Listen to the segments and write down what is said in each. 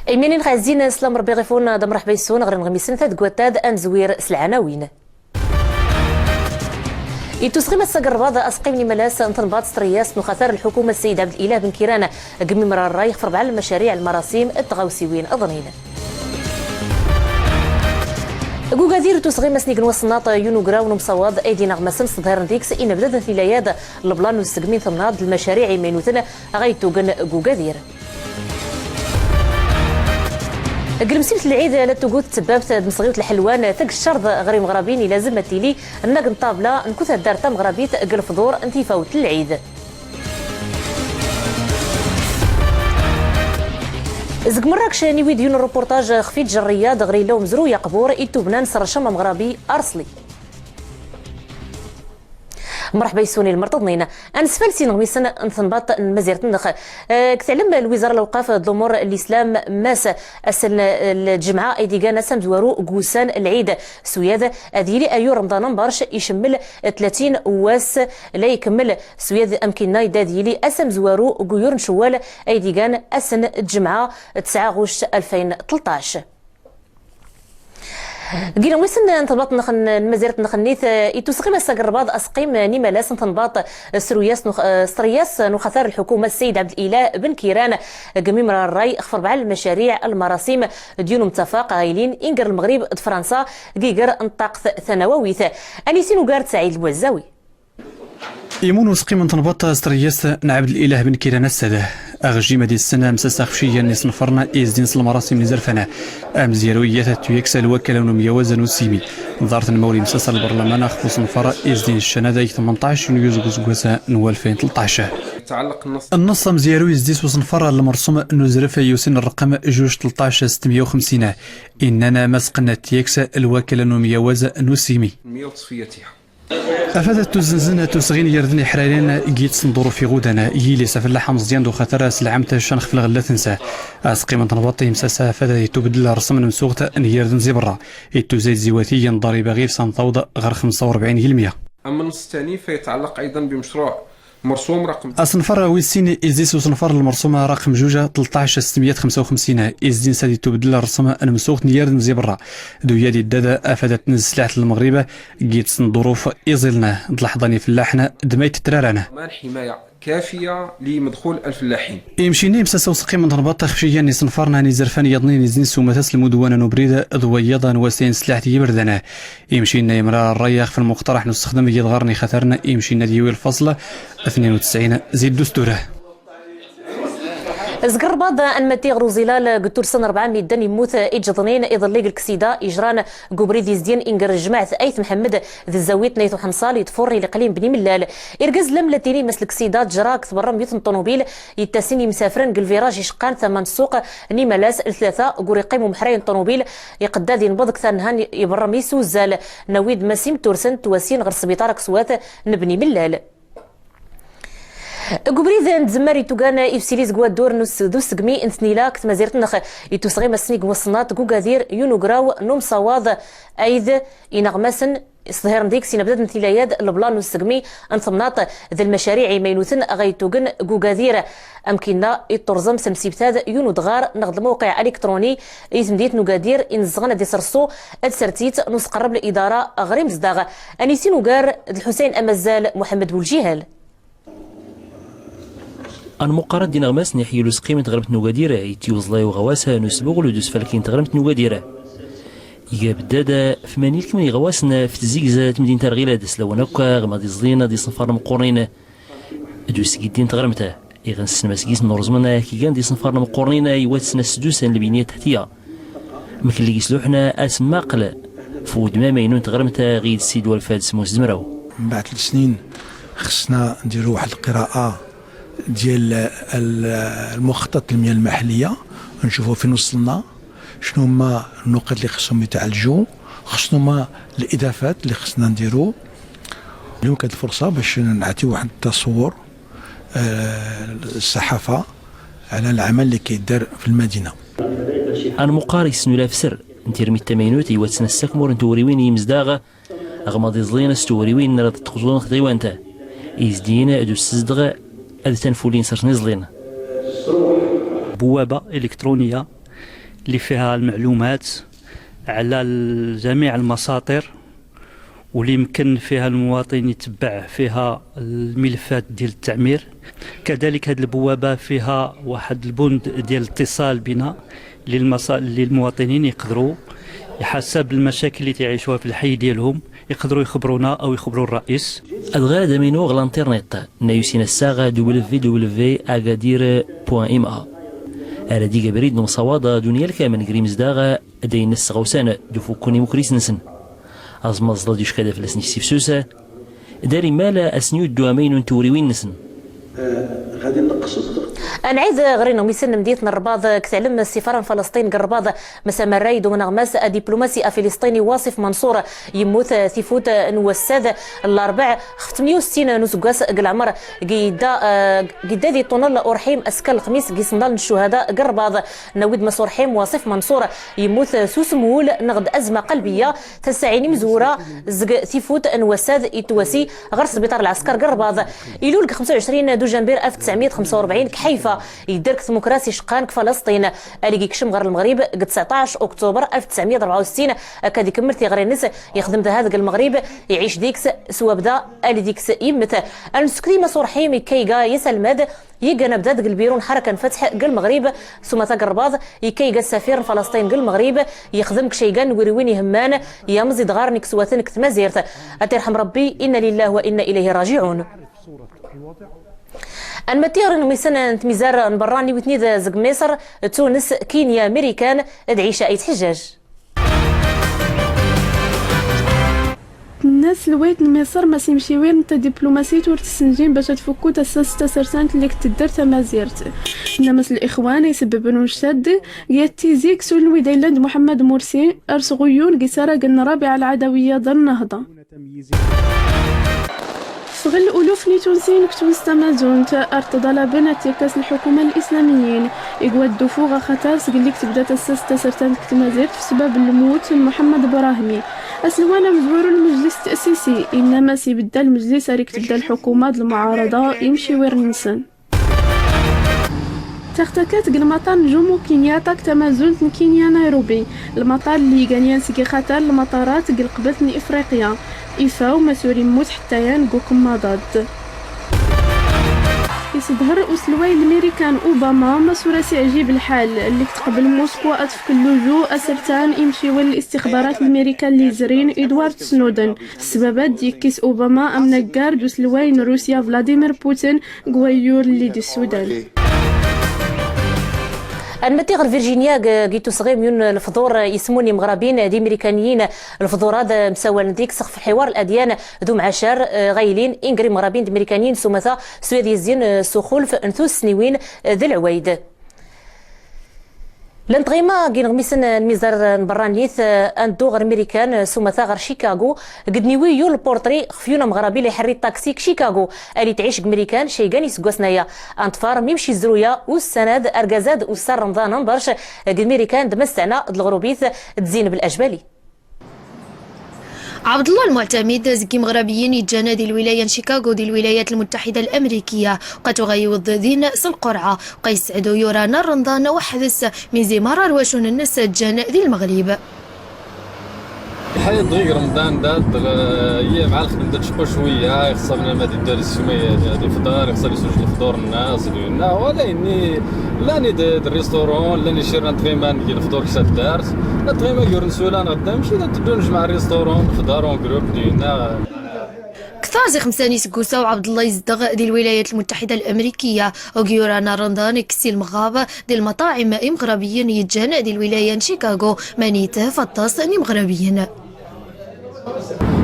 إيمانين خازين سلام ربي غيفون دم مرحبا يسون غير نغميسن ثاد قواتاد أنزوير سلعناوين يتوسغي مساق الرباض أسقيمني ملاس انتنباط سترياس نخاثر الحكومة السيد عبد الإله بن كيران قمي مرار الراي يخفر بعل المشاريع المراسيم التغاوسيوين أظنين قوغادير توسغي مسنيق نوصناط يونوغراو نمصواد ايدي نغمسن صدهر ديكس ان بدات ثلاياد البلان والسقمين ثمناض المشاريع مينوثن غيتوغن قوغادير قرمسيمة العيد لا توجود تسببت بمصغيوت الحلوان ثق الشرط غير مغربين لازم تيلي الناق نطابله نكوث دارتا مغربيت قلفضور انتي فوت العيد زق مراكش نيوي ديون الروبورتاج خفيت جرياد غري لو مزرو يقبور يتوبنان سرشم مغربي ارسلي مرحبا يسوني المرتضنين انسفل سين غميسن انثنباط مزيرت النخ كتعلم الوزاره الاوقاف الامور الاسلام ماس اسن الجمعه ايديغانا سمزوارو قوسان العيد سوياد اديلي ايو رمضان برش يشمل 30 واس لا يكمل سوياد امكننا يداديلي اسمزوارو قيور شوال ايديغان اسن الجمعه 9 غوش 2013 قينا ويسن انطباط نخن مزيرت نخنيث يتوسقي مساق الرباض اسقيم نيمالاس انطباط سروياس سترياس نخثار الحكومه السيد عبد الاله بن كيران قميم الراي اخفر بعل المشاريع المراسيم ديون متفاق غايلين انقر المغرب فرنسا قيقر انطاق ثانويث انيسين وقارت سعيد البوزاوي يمون وسقي من تنبط سترياس نعبد الاله بن كيران الساده اغجي مدي السنه مسا خفشيه نيس نفرنا ازدين المراسم نزرفنا امزيرويه تيكس الوكاله ونميه وزن والسيمي نظاره المولي مسا البرلمان خصوص نفر ازدين الشناده 18 يونيو زوزا نو 2013 تعلق النص مزيرو يزديس وصنفر المرسوم نزرف يوسن الرقم جوج 13 650 اننا مسقنا تيكس الوكاله ونميه وزن والسيمي أفادت الزنزانة تسغين يردني حرارين جيت صندورو في غودنا يلي سفر مزيان دو خطر سلعم تشنخ في الغلة تنسى أسقي من تنبطي مساسة فدا يتبدل رسم المسوغة أن يردن زبرة يتو زيت زيواتي ضريبة غير سنطوض غير 45%. أما النص الثاني فيتعلق أيضا بمشروع مرسوم رقم أصنفر ويسين إزديس وصنفر المرسومة رقم جوجة 13 655 إزدين سادي تبدل الرسمة المسوغ نيردن زبرة دو يدي الدادة أفادت نز سلاحة المغربة جيت صندروف إيزلنا دلحظاني فلاحنا دميت ترارنا حماية كافية لمدخول الفلاحين يمشيني مساسا وسقي من رباط خفشيا نصنفرنا نزرفان يضني نزين سومتاس المدونة نبريدة ضويضا نواسين سلاح يبردنا يمشينا يمرار الرياخ في المقترح نستخدم يدغرني خثرنا يمشينا ديوي الفصل 92 زيد دستوره زقرباض انمتي غروزيلال قطور سنه 400 دن يموت اجضنين يضليق الكسيده اجران قبريدي زدين انقر جماعه ايث محمد ذي الزاويت نيثو حنصال يتفوري لقليم بني ملال ارقز لملتيني مسلك سيدات جراك تبرا 100 طوموبيل يتاسيني مسافرين الفيراج يشقان ثمان سوق نيمالاس الثلاثه قريقيم ومحرين طوموبيل يقداد ينبضك ثانهان يبرا ميسو زال نويد مسيم تورسن تواسين غير سبيطار كسوات نبني ملال قبريد نتزمري توغان يفسيليز قوات دور نوس دو سقمي انتنيلا كت مازيرت نخ يتوسغي مسنيق وصنات قوغادير يونوغراو نوم صواض ايذ ينغمسن صهير نديك سينا بدات نتيلاياد البلان والسقمي انثمناط ذي المشاريع مينوثن غيتوغن قوغادير امكننا يترزم سمسيبتاد يونو دغار نغد موقع الكتروني يزمديت نوغادير انزغنا دي سرسو ادسرتيت نص قرب الاداره غريم زداغ انيسين وغار الحسين امازال محمد بولجيهال المقارنة دي نغماس نحيلو سقيمة غربت نوغاديرة يتيوزلاي وغواسها نسبوغ لدوس فالكين تغربت نوغاديرة يجاب دادا في مانيل كمان يغواسنا في تزيكزا تمدين ترغيلة دي سلوانوكا غمادي زلينا دي صنفار مقورنين دوس جدين تغرمتا يغن سنما سقيس نورزمنا كيغان دي صنفار مقورنين يواتسنا السدوسا اللبينية تحتية مكن اللي يسلوحنا اسم ماقل فود ما مينون تغرمتا غيد السيد والفاد سموس زمراو من بعد 3 سنين خصنا نديرو واحد القراءة ديال المخطط التنميه المحليه نشوفوا فين وصلنا شنو هما النقط اللي خصهم يتعالجوا شنو هما الاضافات اللي خصنا نديروا اليوم كانت الفرصه باش نعطيو واحد التصور الصحافه على العمل اللي كيدار في المدينه. انا مقارس نولا في سر نتيرمي التمينوت يواتسنا السكمور نتوري وين يمزداغ غماضي زلينا ستوري وين راه تقزون خديوانتا يزدين ادو السزدغ هذا تنفولين صرت نزلين بوابة إلكترونية اللي فيها المعلومات على جميع المساطر، واللي يمكن فيها المواطن يتبع فيها الملفات ديال التعمير. كذلك هذه البوابه فيها واحد البند ديال الاتصال بنا للمواطنين يقدروا حسب المشاكل اللي تعيشوها في الحي ديالهم يقدروا يخبرونا او يخبروا الرئيس. أدغال دمينو غ الانترنت نيوسين الساغة www.agadir.ma على ديجا بريد نمصوادا دنيا الكامل غريمز داغا دين السغوسان دفوكوني مكريس نسن أزمز لا ديش كذا فلسني سيفسوسا داري مالا أسنيو الدوامين توريوين نسن غادي نقصد نعيد غرينا ميسن مدينة الرباط كتعلم السفارة فلسطين قرباض مسام الرايد ومن غماس دبلوماسي فلسطيني واصف منصور يموت ثيفوت نوساد الأربع 560 نسقاس قلعمر قيدا ذي طنال أورحيم أسكال الخميس قيسنال الشهداء قرباض نويد مسورحيم واصف منصور يموت سوس مول نغد أزمة قلبية تسعيني مزورة زق ثيفوت نوساد يتواسي غير سبيطار العسكر قرباض إلول 25 دجنبير 1945 كحيفا يدرك ديمقراسي شقان فلسطين اللي كيكشم غير المغرب 19 اكتوبر 1964 كادي كملتي غير الناس يخدم هذا المغرب يعيش ديكس سوا بدا اللي ديكس يمت السكري مسورحيم كيغا يسلمد يجا نبدا البيرون حركه فتح قال المغرب ثم تقرباض يكيغا السفير فلسطين قال المغرب يخدم كشيغان ويرويني همان يا مزيد غار نكسواتن كتمازيرت اترحم ربي ان لله وانا اليه راجعون. المتير ميسان ميزار نبراني وتنيد زق مصر تونس كينيا امريكان ادعي شايت حجاج. الناس الويت مصر ما سيمشيوين نتا دبلوماسية ورتسنجين باش تفكو تساستا سرسانت اللي كتدر تمازيرت انما الاخوان يسببون الشد ياتي زيك سول الويدايلاند محمد مرسي ارس غيون قسارة قلنا رابع العدوية ضر النهضة فغل ألوف تونسيين كتونس تمازون ارتضى بنات يكاس الحكومة الإسلاميين يقوى الدفوغ خطر سقليك تبدا تساس تسرتان كتمازيرت في سبب الموت محمد براهمي أسلوانا مزور المجلس التأسيسي إنما سيبدا المجلس ريك تبدا الحكومة المعارضة يمشي ويرنسن تختكات المطار نجومو كينياتا تمازون كينيا نيروبي المطار اللي غانيان سكي خطر المطارات قبلت افريقيا إفاو مسوري موت حتى ينقوكم مضاد يصدهر أسلوي الأمريكان أوباما مسورة عجيب الحال اللي تقبل موسكو أتفك اللجوء أسرتان يمشي والاستخبارات الأمريكان اللي زرين إدوارد سنودن السببات ديكيس أوباما أم نقار دوسلوين روسيا فلاديمير بوتين قويور اللي دي السودان. المتي غير فيرجينيا قيتو صغير من الفضور يسموني مغربين دي امريكانيين الفضور هذا مساوال ديك سقف حوار الاديان ذو معشر غايلين انغري مغربين دي امريكانيين سومثا سويدي الزين سخولف انثوس سنيوين ذي العويد لنطغيما كين غميسن الميزار نبرانيث اندو غير امريكان سومثا غير شيكاغو قد نيويو البورتري خفيونا مغربي اللي يحري الطاكسيك شيكاغو اللي تعيش امريكان شيغاني سكوسنايا انطفار ميمشي الزرويا والسند اركازاد والسر رمضان برش قد امريكان دمستعنا الغروبيث تزين بالاجبالي عبد الله المعتمد زكي مغربيين يتجانا دي الولاية شيكاغو دي الولايات المتحدة الأمريكية وقد غيوض ذين القرعة وقيسعدو يورانا رمضان وحدث من زمارة رواشون الناس جانا دي المغرب الحياة ضيق رمضان داد هي مع الخدمة دات شقو شوية يخصنا ما دير السمية هادي الفطار يخصنا يسوج الفطور الناس ديالنا ولا اني لا ني الريستورون لا ني شير نطغيمان ديال الفطور كيسا دارت نطغيما يور نسولان غدا نمشي نديرو نجمع الريستورون نفطرو جروب ديالنا كثار زي خمساني سكوسا وعبد الله يزدغ دي الولايات المتحدة الأمريكية وغيورانا رمضان كسي المغابة دي المطاعم مغربيين يتجانا دي الولاية شيكاغو مانيته فطاس مغربيين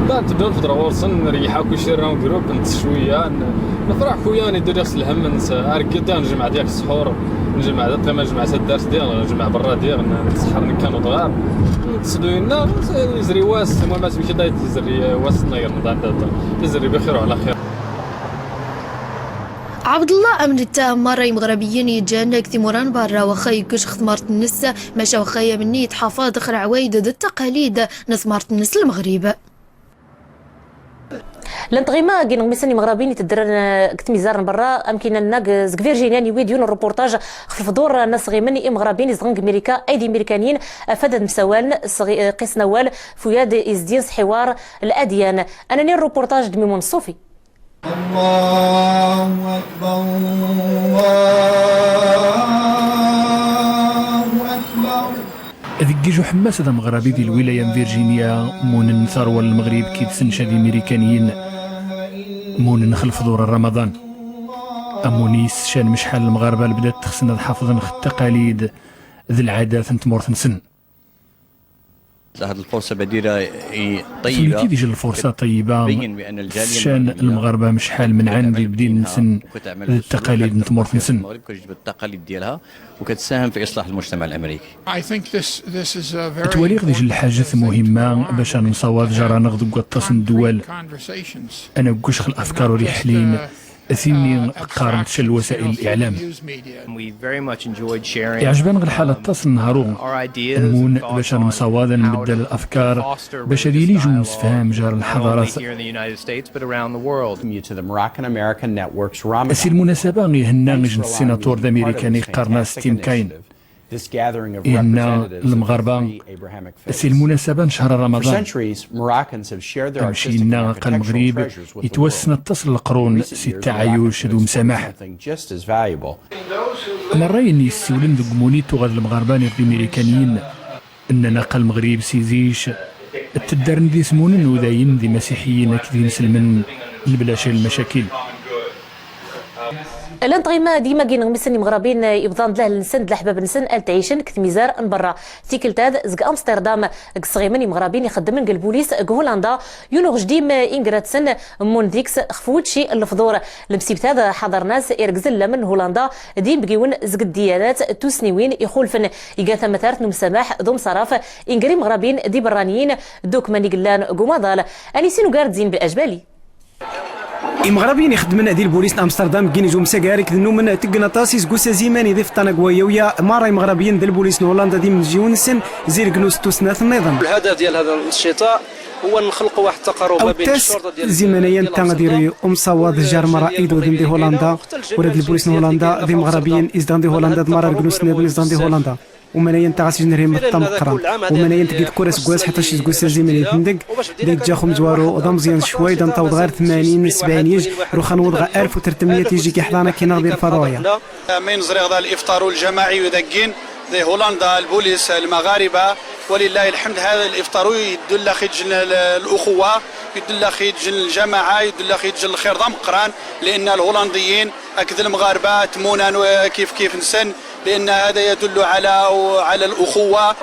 بعد تبدأ نفطر ورسن نريحها كل شيء راهم جروب نتس شوية نفرح خويا ندير يغسل الهم نرقد نجمع ديال السحور نجمع ديال نجمع سدارس ديال نجمع برا ديال نتسحر نكانو ضغار نتسدوينا يزري واس المهم ماشي دايت يزري واس ناير رمضان يزري بخير وعلى خير. عبد الله أمن التام مرة مغربيين يتجانا كثيموران برا وخا كش خثمارة النس ماشا وخايا مني يتحافظ خر عوايد التقاليد نثمارة النس المغرب لن تغيما كي نغمسني مغربين تدرن كتميزار برا امكن لنا زك فيرجينيا نيويديون الروبورتاج في الفضور ناس غيمني مغربين زغن امريكا ايدي امريكانيين افادت مسوال قيس نوال فياد ازدينس حوار الاديان انني الروبورتاج دميمون الصوفي. الله اكبر الله اكبر. ذكيجو حماس هذا مغربي ديال الولايه فيرجينيا مون ثروه المغرب كيتسن شادي امريكانيين مون نخلف دور رمضان امونيس شان مشحال المغاربه اللي بدات تخصنا حافظ التقاليد ذي العادات نتمورث نسن. هذه الفرصه بديره طيبه ديجا الفرصه طيبه شان المغاربه مشحال من عندي بدين نسن التقاليد نتمورث نسن المغرب كتجبد التقاليد ديالها وكتساهم في اصلاح المجتمع الامريكي. توالي غادي الحاجات مهمه باش نصوت جرانا غدو قطاس الدول انا كوش الافكار وريحلين ثيني قارنت شل وسائل الإعلام يعجبان غير الحالة اتصل نهارو نمون باش نصواد نبدل الأفكار باش هذي يجو نسفهم جار الحضارات. أسي المناسبة غيهنا نجن السيناتور دامريكاني قارناس تيم كاين إن المغاربة في المناسبة شهر رمضان مشينا قال المغرب يتوسن اتصل القرون سي التعايش ذو مسامح مرة يسولن ذو قمونيتو غاد المغاربة الامريكانيين اننا قال المغرب سيزيش التدارن ذي سمون وذاين ذي مسيحيين كذي مسلمن البلاش المشاكل. لان طغيما ديما كي نغمسني مغربين يبضان له النسن الحباب نسن التعيشن كتميزار من برا تيكلتاد زك امستردام صغيمني مغربين يخدمن البوليس هولندا يونغ جديم انغراتسن مونذيكس خفوتشي الفضور المسيبتاد حضر ناس يركزل من هولندا ديم بقيون زك الديانات توسنيوين يخولفن يقاثا مثارت مسامح ذو صراف انغري مغربين دي برانيين دوك ماني قلان قماضال انيسينو قاردزين باجبالي المغربيين يخدمون هذه البوليس امستردام كين يجوا مساكارك ذنو من تقنا طاسيس كوسا زيماني ضيف طنقويه ويا ماراي مغربيين ذا البوليس هولندا دي من جيونسن زير كنوس توسنات النظام. الهدف ديال هذا النشاط هو نخلقوا واحد التقارب ما بين الشرطه ديال زيمانيا تنغديري صواد جار مرا ايدو دي هولندا وراد البوليس هولندا ذي مغربيين ازدان دي هولندا مارا كنوس نابل ازدان دي هولندا ومنايا تاغاسي نريم الطمقران ومنايا تقيت كورس كواس حتى شي كواس زيماني تندق ديك جا خمس وارو ودام مزيان شوي دنطاود غير 80 70 يج روخا نوض غير 1300 يجي كي حضانا كي نغدي الفضايا ما ينزري غدا الافطار الجماعي ودقين ذي هولندا البوليس المغاربه ولله الحمد هذا الافطار يدل خيج الاخوه يدل خيج الجماعه يدل خيج الخير ضم قران لان الهولنديين اكذ المغاربه تمونا كيف نسن لان هذا يدل على الاخوه.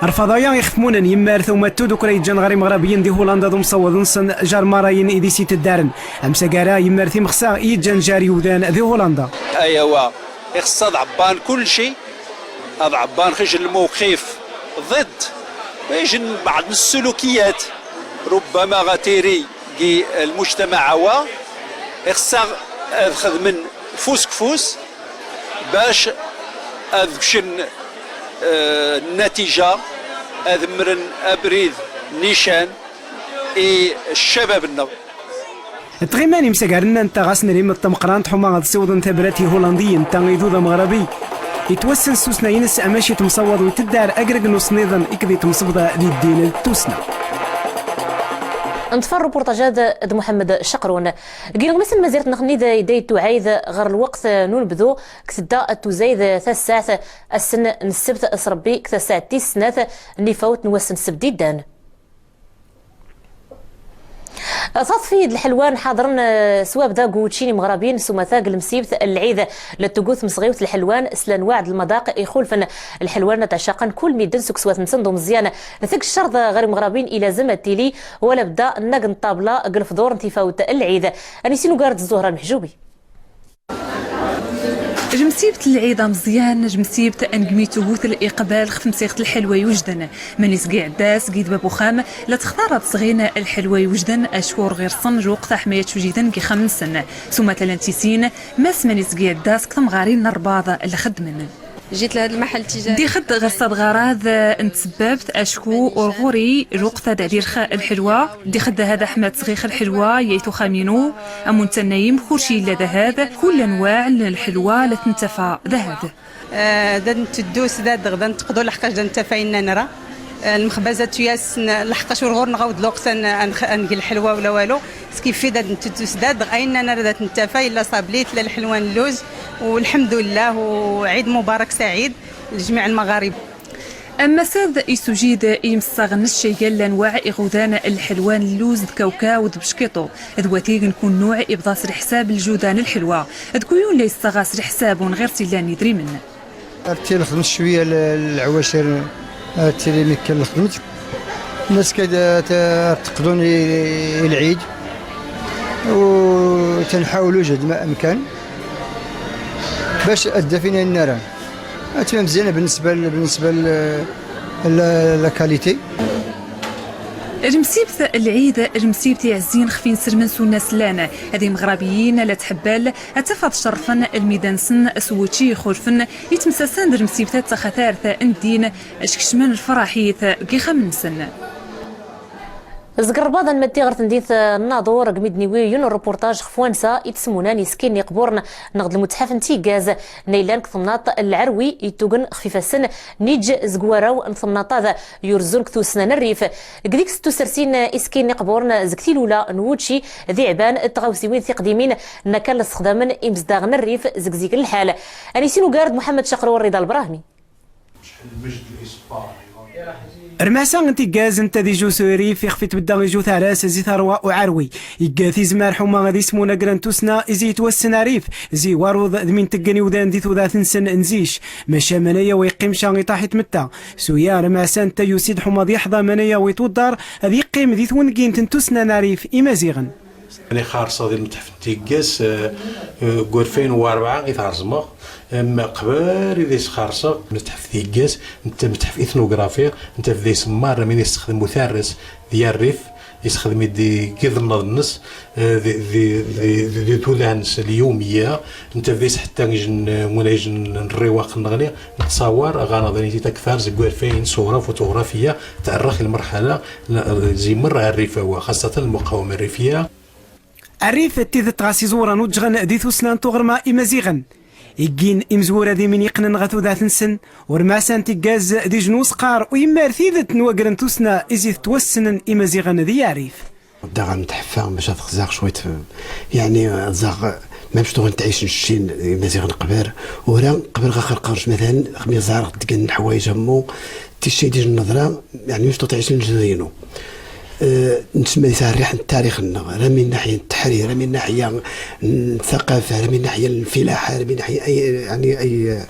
الفضايا يخدمون يمارث وماتو دوك راه يجان غير مغربيين دي هولندا ذو مصوض نسن جار مراين ايدي سيت الدارن امسا كارا يمارثي مخصا يجان جاري ودان ذي هولندا. ايوا يخص عبان كل شيء هذا عبان خيج الموقف ضد ويجن بعض السلوكيات ربما غتيري كي المجتمع هو يخص خذ من فوس كفوس باش اذكشن النتيجه اذمرن ابريد نيشان الشباب النو تغيماني مسكرنا انت غاسنا لي الطمقران حما غتسود انت براتي هولندي انت غيدودا مغربي يتوسن سوسنا ينس اماشي تمصوض ويتدار اقرق نص نظام اكدي تمصبدا للدين التوسنا. نتفر روبورتاجات محمد شقرون قيل مثل ما زرت نخني داي تعايد غير الوقت ننبذو كتدا تزايد ثلاث ساعات السن السبت اسربي كثا ساعة سنات اللي فوت نوسن السبت دان صافي الحلوان حاضرن سواب دا قوتشيني مغربيين سمثاق المسيبت العيد لتقوث مصغيوت الحلوان سلان واعد المذاق يخولفن الحلوان تعشقن كل ميدن سكسوات نسندو مزيان ثق الشرط غير مغربيين الى زمة تيلي ولا بدا نقن طابله قلف دور انتفاوت العيد انيسينو قارد الزهره المحجوبي جمسيبت العيدة مزيان جمسيبت انقميتو غوث الاقبال خمسيخت الحلوى يوجدن مانيس قاع داس قيد بابو خام لا تختارت صغينا الحلوى يوجدن اشهر غير صنجو قطع حماية وجيدن كي 5 سنة ثم تلانتيسين ماس مانيس قاع داس كثم غارين الرباضة اللي خدمن جيت لهذا المحل التجاري دي خد غصاد غراض نتسببت اشكو ورغوري جوقتا دير الحلوى دي خد هذا حماد صغيخ الحلوى ييتو خامينو امون تنايم خورشي لا هذا كل انواع الحلوى لا تنتفى ذهب دا تدوس دا غدا نتقدوا لحقاش دا نتفاينا نرى المخبزات ياس لحقاش ورغور نغاود الوقت نقي الحلوى ولا والو سكيفي دا تدوس دا اين انا دا نتفاي لا صابليت لا الحلوى اللوز والحمد لله وعيد مبارك سعيد لجميع المغاربه. اما ساد يسجيد يمصغن الشيء لانواع غودان الحلوان اللوز كاوكاو بشكيطو ذواتي نكون نوع ابضاس حساب الجودان الحلوه تكون ليس صغاس حساب غير تيلان يدري منه ارتي نخدم شويه العواشر ارتي اللي كان خدمت الناس تقدوني العيد وتنحاولوا جد ما امكن باش ادى فينا النيران تمام مزيانه بالنسبه للكاليتي. رمسيبت العيد رمسيبت يعزين خفين سرمن سونا سلانا هذه مغربيين لا تحبال اتفاض شرفن الميدان سن سوتشي خلفن يتمسسن رمسيبتات تخثارث اندين اشكشمن الفراحيث قيخه من سن زقرباضا نمدي غير تنديث الناظور قميدني ويون الروبورتاج خفوانسا يتسمونا نسكين يقبورن نغد المتحف نتيجاز نيلان كثمناط العروي يتوغن خفيفة السن نيج زقواراو نثمناط هذا يرزون كثوسنا الريف قديك ستو سرسين اسكين يقبورن زكتي لولا نوتشي ذي عبان التغاوسيوين ثي قديمين نكال استخدامن امزداغن الريف زكزيك الحال انيسينو قارد محمد شقرو الرضا البراهمي رماسا انت جاز انت دي جو سوري في خفيت بدا يجو ثلاث زي ثروه وعروي يقاثي زمار حما غادي يسمونا كرانتوسنا زي توسنا ريف زي واروض من تقني ودان دي ثلاث سن نزيش ماشا منايا ويقيم شانغي طاحت متى سويا رماسا انت يسيد حما يحظى منايا ويتودار هذه يقيم ذي ثونكين تنتوسنا ناريف إمازيغن يعني خارصه ديال المتحف تيكاس غورفين و4 غيتعرزمه اما قبل يديس خارصه متحف تيكاس انت متحف اثنوغرافي انت في ديس مار من يستخدم مثرس ديال الريف يستخدم دي كيضنا النص دي تولانس اليوميه انت في ديس حتى مناج الرواق النغني نتصور غنظري تكثر غورفين صوره فوتوغرافيه تعرف المرحله زي مره الريفه خاصه المقاومه الريفيه الريف تيذ تغاسي زورا نوجغن دي ثوسنان تغرما إمازيغن يجين إمزورا دي من يقنن غثو ذات نسن ورماسان تيجاز دي جنوس قار ويمار ثيذت نوغرن توسنا إزي توسنن إمازيغن دي عريف داغا متحفة باش تخزاق شوية يعني زاغ مامش تغن تعيش نشين إمازيغن قبر ورا قبر غاخر قرش مثلا خمي زار تقن حوايج همو تيشي ديج النظرة يعني مش تعيش نجزينو نسمى ريح التاريخ لا من ناحيه التحرير لا من ناحيه الثقافه لا من ناحيه الفلاحه لا من ناحيه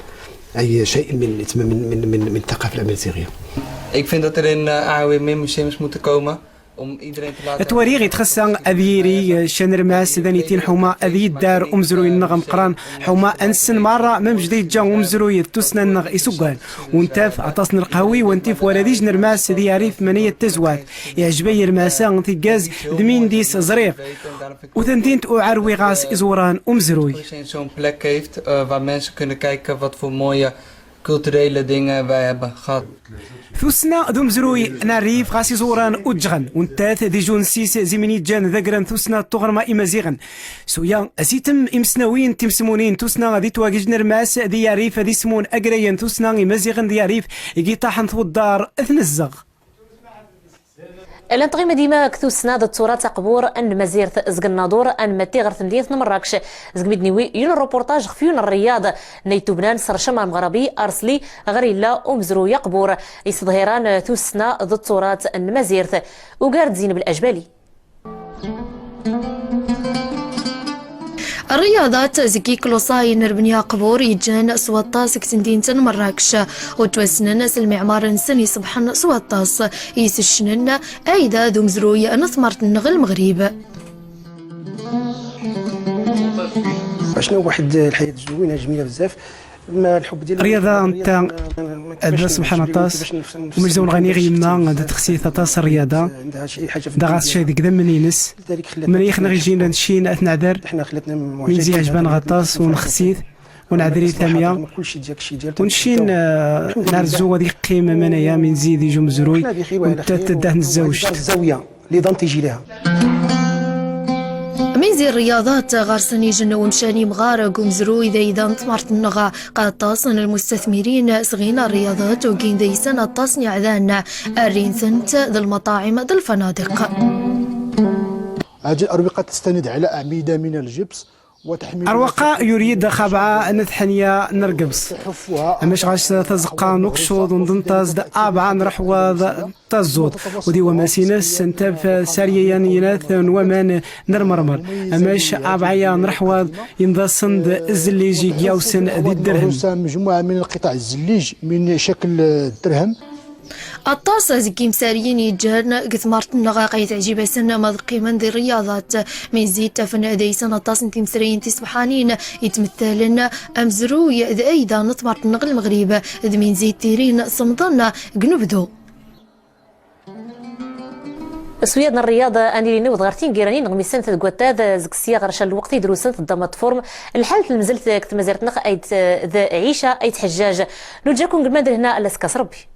اي شيء من الثقافه الامازيغيه. Ik vind dat er in AOW meer museums moeten komen. تواريغي تخسن أذيري شنرماس ذانيتين حما أذي الدار أمزروي النغم قران حما أنسن مرة ممجدي جا أمزروي تسنا النغ إسوقان وانتاف عطاسن القهوي وانتيف ولديج نرماس ذي عريف منية تزوات يعجبي رماسان ثي جاز ذمين ديس زريف وثنتين أعروي غاس إزوران أمزروي zo'n plek heeft waar mensen kunnen kijken wat voor mooie culturele dingen wij hebben gehad. ثوسنا ذو مزروي ناريف غاسي زوران وجغن وانتاث دي جون سيس زيميني جان ذاكران ثوسنا تغرما إمازيغن سويا أسيتم إمسناوين تمسمونين ثوسنا غادي تواجج نرماس ذي يعريف ذي سمون أقريان ثوسنا إمازيغن ذي يعريف يجي طاحن ثو الدار اثن الزغ الانطغيمة ديما كثوسنا ذا التراث قبور أن مزيرة زق الناظور أن متي غير تنديث مراكش زق مدنيوي يون الروبورتاج خفيون الرياض نيتو بنان سرشما مغربي أرسلي غريلا أمزرو يقبور يصدهيران ثوسنا ذا التراث أن مزيرة وقارد زينب الأجبالي. الرياضات زكي كلوصاي نربنيا قبور يجان سواطاس كتندينتن مراكش وتوسنن المعمار نسني صبحا سواطاس يسشنن ايدا ذو مزروي نثمرت النغ المغرب. عشنا واحد الحياة زوينة جميلة بزاف ما الحب ديال الرياضة نتا هذا سبحان طاس ومجزون غني غيما هذا تخسيث طاس الرياضة داغاس شي ديك ذم منينس من يخنا غيجينا نشين اثنا عذر من زي عجبان غطاس ونخسيث ونعذري ثانيه كلشي ديالك الشيء ديالك ونشين نرزو هذيك القيمه منايا من زيد يجو مزروي وانت تدهن الزوج الزاويه اللي ضم تيجي لها من زي الرياضات غارسني جنون شاني مغارق ومزروي ذا نطمرت النغا قد تصن المستثمرين صغينا الرياضات وكين ذي سنة تصنيع ذانا الرين سنت ذا المطاعم ذا الفنادق. هذه الأروقة تستند على أعمدة من الجبس وتحمل أروقة يريد خبعة نثحنيا نرقبس مش غاش تزقى نقشوض ونضنطاز أبعا نرحوى تزود ودي وماسينس انتب ساريا يناث ومان نرمرمر مش أبعيا نرحوى ينضصند الزليجي جاوسن ذي الدرهم مجموعة من القطع الزليج من شكل الدرهم. الطاسة زكي مساريين يجان قد مرت النغاقي تعجيب سنة مذقي من ذي الرياضات من زيد تفن ذي سنة طاس انتي مسريين تسبحانين يتمثلن أمزروي ذي أيضا نطمرت النغل المغرب ذي من زيد تيرين صمضنا قنبدو سويدنا الرياضة أني نود غارتين جيرانين غميسان تقوتاد زك السياق رشا الوقت يدروسن تضمت فورم الحالة المزلت كتمازيرتنا أيد ذا عيشة أيد حجاج نرجعكم قبل ما هنا ألا سكاس ربي